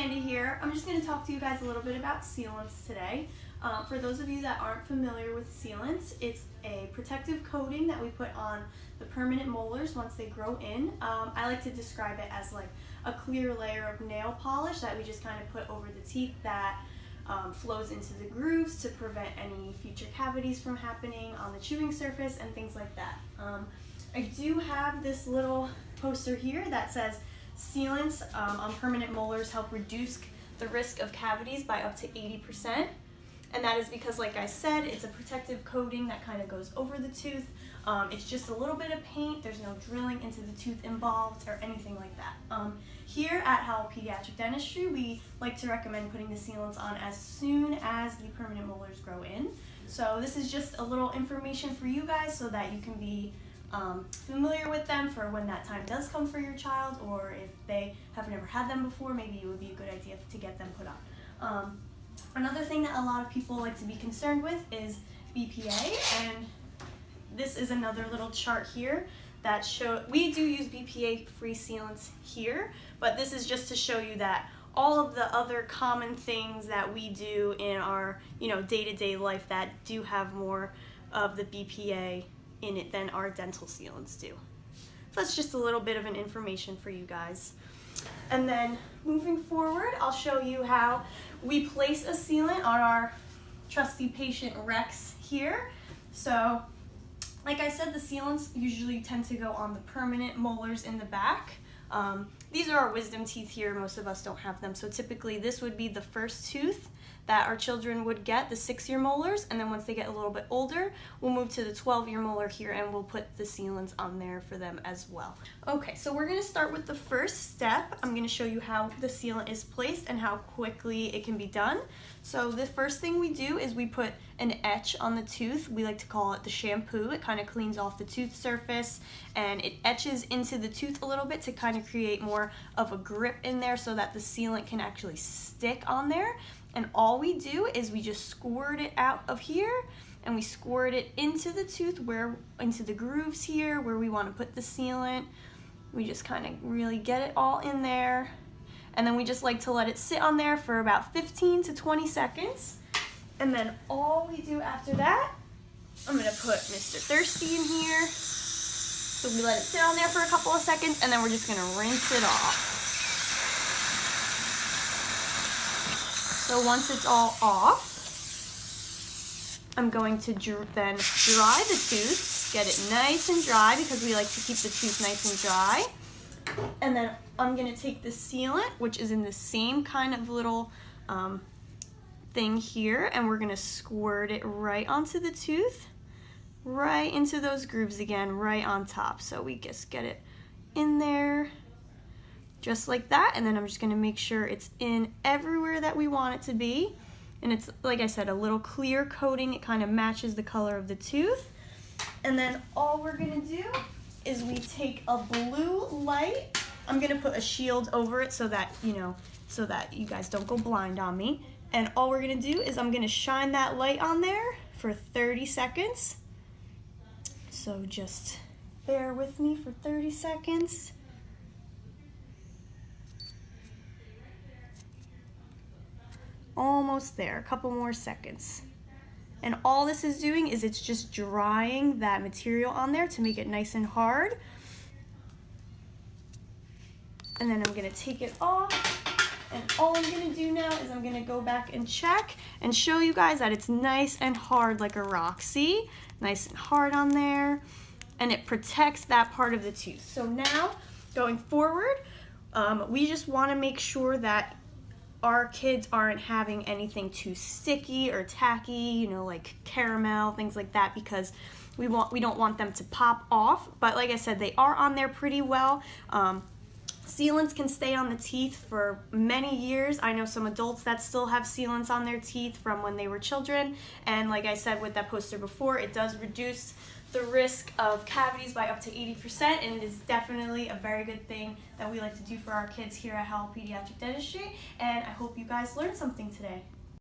Amanda here. I'm just going to talk to you guys a little bit about sealants today. For those of you that aren't familiar with sealants, it's a protective coating that we put on the permanent molars once they grow in. I like to describe it as like a clear layer of nail polish that we just kind of put over the teeth that flows into the grooves to prevent any future cavities from happening on the chewing surface and things like that. I do have this little poster here that says sealants on permanent molars help reduce the risk of cavities by up to 80%. And that is because, like I said, it's a protective coating that kind of goes over the tooth. It's just a little bit of paint. There's no drilling into the tooth involved or anything like that. Here at Howell Pediatric Dentistry, we like to recommend putting the sealants on as soon as the permanent molars grow in. So this is just a little information for you guys so that you can be familiar with them for when that time does come for your child, or if they have never had them before, maybe it would be a good idea to get them put on. Another thing that a lot of people like to be concerned with is BPA, and this is another little chart here that shows we do use BPA-free sealants here, but this is just to show you that all of the other common things that we do in our day-to-day life that do have more of the BPA in it than our dental sealants do. So that's just a little bit of an information for you guys. And then moving forward, I'll show you how we place a sealant on our trusty patient Rex here. So like I said, the sealants usually tend to go on the permanent molars in the back. These are our wisdom teeth here. Most of us don't have them. So typically this would be the first tooth that our children would get, the 6-year molars, and then once they get a little bit older, we'll move to the 12-year molar here and we'll put the sealants on there for them as well. Okay, so we're gonna start with the first step. I'm gonna show you how the sealant is placed and how quickly it can be done. So the first thing we do is we put an etch on the tooth. We like to call it the shampoo. It kind of cleans off the tooth surface and it etches into the tooth a little bit to kind of create more of a grip in there so that the sealant can actually stick on there. And all we do is we just squirt it out of here and we squirt it into the tooth, into the grooves here where we want to put the sealant. We just kind of really get it all in there. And then we just like to let it sit on there for about 15 to 20 seconds. And then all we do after that, I'm gonna put Mr. Thirsty in here. So we let it sit on there for a couple of seconds and then we're just gonna rinse it off. So once it's all off, I'm going to then dry the tooth, get it nice and dry because we like to keep the tooth nice and dry. And then I'm going to take the sealant, which is in the same kind of little thing here, and we're going to squirt it right onto the tooth, right into those grooves again, right on top. So we just get it in there. Just like that, and then I'm just going to make sure it's in everywhere that we want it to be. And it's, like I said, a little clear coating. It kind of matches the color of the tooth. And then all we're going to do is we take a blue light. I'm going to put a shield over it so that, so that you guys don't go blind on me. And all we're going to do is I'm going to shine that light on there for 30 seconds. So just bear with me for 30 seconds. Almost there, a couple more seconds. And all this is doing is it's just drying that material on there to make it nice and hard. And then I'm gonna take it off. And all I'm gonna do now is I'm gonna go back and check and show you guys that it's nice and hard like a rock. See? Nice and hard on there. And it protects that part of the tooth. So now, going forward, we just wanna make sure that our kids aren't having anything too sticky or tacky, like caramel, things like that, because we don't want them to pop off. But like I said, they are on there pretty well. Sealants can stay on the teeth for many years. I know some adults that still have sealants on their teeth from when they were children. And like I said with that poster before, it does reduce the risk of cavities by up to 80%, and it is definitely a very good thing that we like to do for our kids here at Howell Pediatric Dentistry, and I hope you guys learned something today.